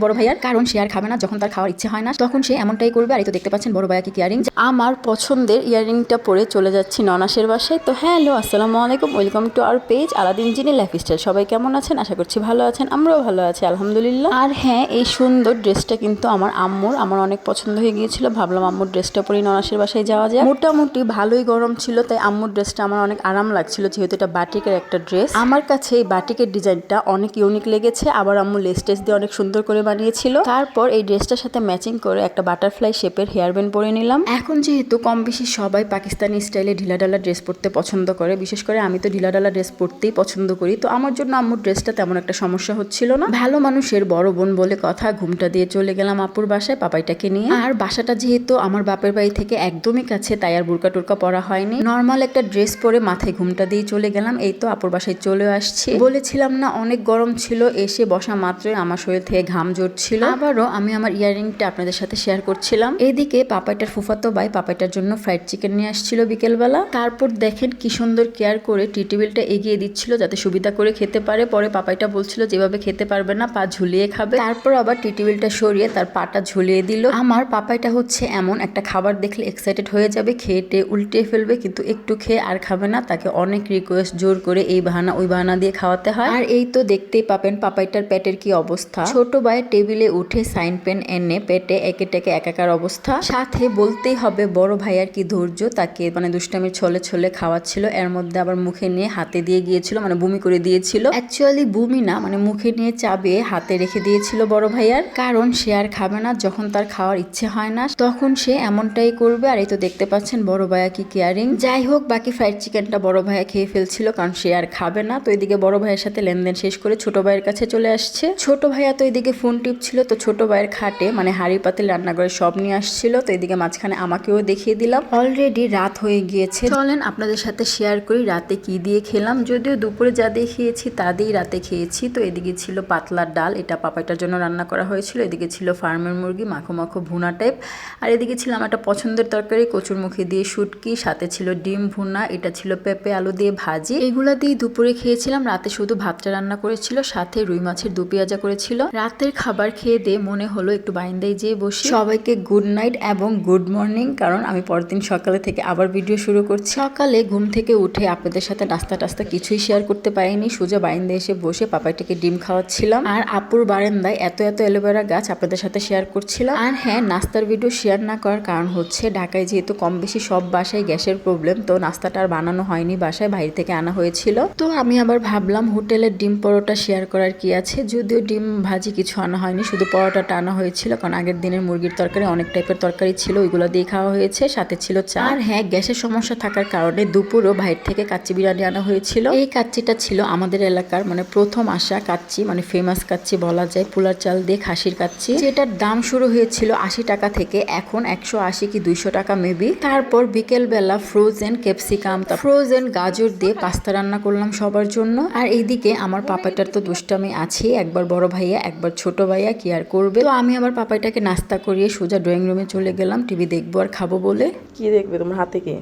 বড় ভাইয়ার, কারণ সে আর খাবে না যখন তার খাওয়ার ইচ্ছে হয় না তখন সে এমনটাই করবে। আর এই তো দেখতে পাচ্ছেন বড় ভাইয়া কি ইয়ারিং, আমার পছন্দের ইয়ারিংটা পরে চলে যাচ্ছি ননাসের বাসায়। তো হ্যালো, আসসালামু আলাইকুম, welcome to our page Aladdin genie lifestyle. সবাই কেমন আছেন? আশা করছি ভালো আছেন, আমরাও ভালো আছি আলহামদুলিল্লাহ। আর হ্যাঁ, এই সুন্দর ড্রেসটা কিন্তু আমার অনেক পছন্দ হয়ে গিয়েছিল। ভাবলাম আম্মুর ড্রেসটা পরে ননাসের বাসায় যাওয়া যায়। মোটামুটি ভালোই গরম ছিল, তাই আম্মুর ড্রেসটা আমার অনেক আরাম লাগছিল, যেহেতু এটা বাটিকের একটা ড্রেস। আমার কাছে এই বাটিকের ডিজাইনটা অনেক ইউনিক লেগেছে। আবার আম্মু লেস টেস দিয়ে অনেক সুন্দর করে বানিয়েছিল। তারপর এই ড্রেসটার সাথে ম্যাচিং করে একটা বাটারফ্লাই শেপের হেয়ার ব্যান্ড পরে নিলাম। এখন যেহেতু কম বেশি সবাই পাকিস্তানি স্টাইলে ঢিলাঢালা ড্রেস পরতে পছন্দ করে, বিশেষ করে আমি তো ঢিলাঢালা ড্রেস পরতেই পছন্দ করি, তো আমার জন্য আম্মুর ড্রেসটা তেমন একটা সমস্যা হচ্ছিল না। ভালো মানুষের বড় বোন বলে কথা, ঘুমটা দিয়ে চলে গেলাম আপুর বাসায় পাপাইটাকে নিয়ে। আর বাসাটা যেহেতু আমার বাপের বাড়ি থেকে একদমই কাছে, তাই আর বুরকা টুরকা পরা হয়নি, নর্মাল একটা ড্রেস পরে মাথায় ঘুমটা দিয়ে চলে গেলাম। এই তো আপুর বাসায় চলে আসছি। বলেছিলাম না অনেক গরম ছিল, এসে বসা মাত্রই আমার শরীর থেকে ঘাম জড়ছিল। আবারও আমি আমার ইয়ারিংটা আপনাদের সাথে শেয়ার করছিলাম। এদিকে পাপাইটার ফুফাতো ভাই পাপাইটার জন্য ফ্রাইড চিকেন নিয়ে আসছিল বিকেলবেলা। তারপর দেখেন কি সুন্দর কেয়ার করে টি টেবিলটা এগিয়ে দিচ্ছিল যাতে সুবিধা করে খেতে পারে। পরে পাপাইটা বলছিল যেভাবে খেতে পারবে না, পা ঝুলিয়ে খাবে। তারপর আবার টি টেবিলটা সরিয়ে তার পাটা ঝুলিয়ে দিল। আমার পাপাইটা হচ্ছে এমন, একটা খাবার দেখলে এক্সাইটেড হয়ে যাবে, খেয়ে উল্টে ফেলবে, কিন্তু একটু খেয়ে আর খাবে না। তাকে অনেক রিকোয়েস্ট, জোর করে এই বাহানা ওই বাহানা দিয়ে খাওয়াতে হয়। আর এই তো দেখতেই পাবেন পাপাইটার পেটের কি অবস্থা। ছোট ভাইয়ের টেবিলে উঠে সাইন পেন এনে পেটে একে টেকে একাকার অবস্থা। সাথে বলতেই হবে বড় ভাইয়ার কি ধৈর্য, তাকে দুষ্টামির ছলে ছলে খাওয়াচ্ছিল, এর মধ্যে আবার মুখে নিয়ে হাতে দিয়ে গিয়েছিল, বমি করে দিয়েছিল। অ্যাকচুয়ালি বমি না, মুখে নিয়ে চাবিয়ে হাতে রেখে দিয়েছিল বড় ভাইয়ার, কারণ সে আর খাবে না যখন তার খাওয়ার ইচ্ছে হয় না তখন সে এমনটাই করবে। আর এই তো দেখতে পাচ্ছেন বড় ভাইয়া কি কেয়ারিং। যাই হোক, বাকি ফ্রাইড চিকেনটা বড় ভাইয়া খেয়ে ফেলছিল, কারণ সে আর খাবে না। তো এদিকে বড় ভাইয়ের সাথে লেনদেন শেষ করে ছোট ভাইয়ের কাছে চলে আসছে। ছোট ভাইয়া তো এদিকে ফোন টিপছিল, তো ছোট ভাইয়ের খাটে হাড়ি পাতিল রান্নাঘরে সব নিয়ে আসছিল। তো এদিকে মাঝখানে আমাকেও দেখিয়ে দিলাম। অলরেডি রাত হয়ে গিয়েছে, চলেন আপনাদের সাথে শেয়ার করি রাতে কি দিয়ে খেলাম। যদিও দুপুরে যা দিয়ে খেয়েছি তা দিয়েই রাতে খেয়েছি। তো এদিকে ছিল পাতলা ডাল, এটা পাপাইটার জন্য রান্না করা হয়েছিল। এদিকে ছিল ফার্মের মুরগি মাখো মাখো ভুনা টাইপ। আর এদিকে ছিল আমার একটা পছন্দের তরকারি কচুর মুখে দিয়ে শুটকি, সাথে ছিল ডিম ভুনা, এটা ছিল পেঁপে আলু দিয়ে ভাজি। এগুলা দিয়ে দুপুরে খেয়েছিলাম। রাতে শুধু ভাতটা রান্না করেছিল, সাথে রুই মাছের দু পেঁয়াজা করেছিল। রাতের খাবার খেয়ে দিয়ে মনে হলো একটু বাইন্দায় যেয়ে বসি। সবাইকে গুড নাইট এবং গুড মর্নিং, কারণ আমি পরের দিন সকালে থেকে আবার ভিডিও শুরু করছি। সকালে ঘুম থেকে উঠে আপনাদের সাথে নাস্তা টাস্তা কিছুই শেয়ার করতে পারিনি, সোজা বারান্দায় এসে বসে পাপাইটাকে ডিম খাওয়াচ্ছিলাম। আর আপুর বারান্দায় এত অ্যালোভেরা গাছ আপনাদের সাথে শেয়ার করছিলাম। আর হ্যাঁ, নাস্তার ভিডিও শেয়ার না করার কারণ হচ্ছে ঢাকায় যেহেতু কম বেশি সব বাসায় গ্যাসের প্রবলেম, তো নাস্তাটা আর বানানো হয়নি, বাসায় বাইরে থেকে আনা হয়েছিল। তো আমি আবার ভাবলাম হোটেলের ডিম পরোটা শেয়ার করার কি আছে, যদিও ডিম ভাজি কিছু আনা হয়নি, শুধু পরোটাটা আনা হয়েছিল, কারণ আগের দিনের মুরগির তরকারি অনেক টাইপের তরকারি ছিল, ওইগুলো দিয়ে খাওয়া হয়েছে, সাথে ছিল চা। আর হ্যাঁ, গ্যাসের সমস্যা থাকার কারণে দুপুরও বাইরে থেকে কাচ্চি বিরিয়ানি আনা হয়েছিল। এই কাচ্চিটা ছিল আমাদের এলাকার প্রথম আসা কাচ্চি, ফেমাস কাচ্চি বলা যায়, পোলার চাল দিয়ে খাসির কাচ্চি, যেটার দাম শুরু হয়েছিল 80 টাকা থেকে, এখন 180 কি 200 টাকা মেবি। তারপর বিকেল বেলা ফ্রোজেন ক্যাপসিকাম, ফ্রোজেন গাজর দিয়ে পাস্তা রান্না করলাম সবার জন্য। আর এইদিকে আমার পাপাইটার তো দুষ্টামি আছে, একবার বড় ভাইয়া একবার ছোট ভাইয়া, কি আর করবে। তো আমি আমার পাপাইটাকে নাস্তা করিয়ে সোজা ড্রয়িং রুমে চলে গেলাম টিভি দেখবো আর খাবো বলে। কি দেখবে তোমার হাতে? কি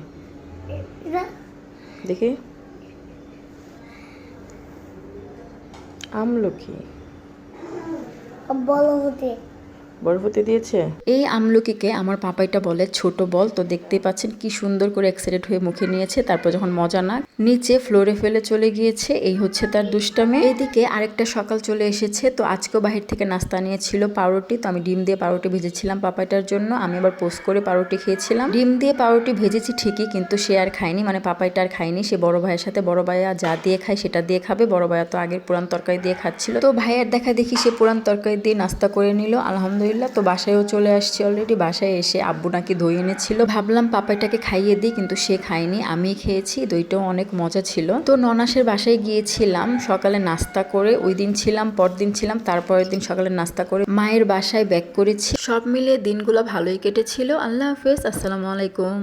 দেখি? আমলকি বরফতে দিয়েছে। এই আমলকিকে আমার পাপাইটা বলে ছোট বল। তো দেখতেই পাচ্ছেন কি সুন্দর করে এক্সাইটেড হয়ে মুখে নিয়েছে, তারপর যখন মজা না নিচে ফ্লোরে ফেলে চলে গিয়েছে। এই হচ্ছে তার দুষ্টামি। এইদিকে আরেকটা সকাল চলে এসেছে, তো আজকেও বাহির থেকে নাস্তা নিয়েছিল পাউরুটি। তো আমি ডিম দিয়ে পাউরুটি ভেজেছিলাম পাপাইটার জন্য, আমি আবার পোস্ট করে পাউরুটি খেয়েছিলাম। ডিম দিয়ে পাউরুটি ভেজেছি ঠিকই, কিন্তু সে আর খায়নি, পাপাইটা আর খায়নি। সে বড় ভাইয়ের সাথে, বড় ভাইয়া যা দিয়ে খায় সেটা দিয়ে খাবে। বড় ভাইয়া তো আগের পুরান তরকারি দিয়ে খাচ্ছিল, তো ভাইয়ার দেখা দেখি সে পুরান তরকারি দিয়ে নাস্তা করে নিল আলহামদুলিল্লাহ। তো বাসায়ও চলে আসছি অলরেডি। বাসায় এসে আব্বু নাকি দই এনেছিল, ভাবলাম পাপাইটাকে খাইয়ে দিই, কিন্তু সে খায়নি, আমি খেয়েছি। দইটাও অনেক মজা ছিল। তো ননাসের বাসায় গিয়েছিলাম সকালে নাস্তা করে, ওই দিন ছিলাম, পরদিন ছিলাম, তারপরের দিন সকালে নাস্তা করে মায়ের বাসায় ব্যাক করেছি। সব মিলিয়ে দিনগুলো ভালোই কেটেছিল। আল্লাহ হাফেজ, আসসালামু আলাইকুম।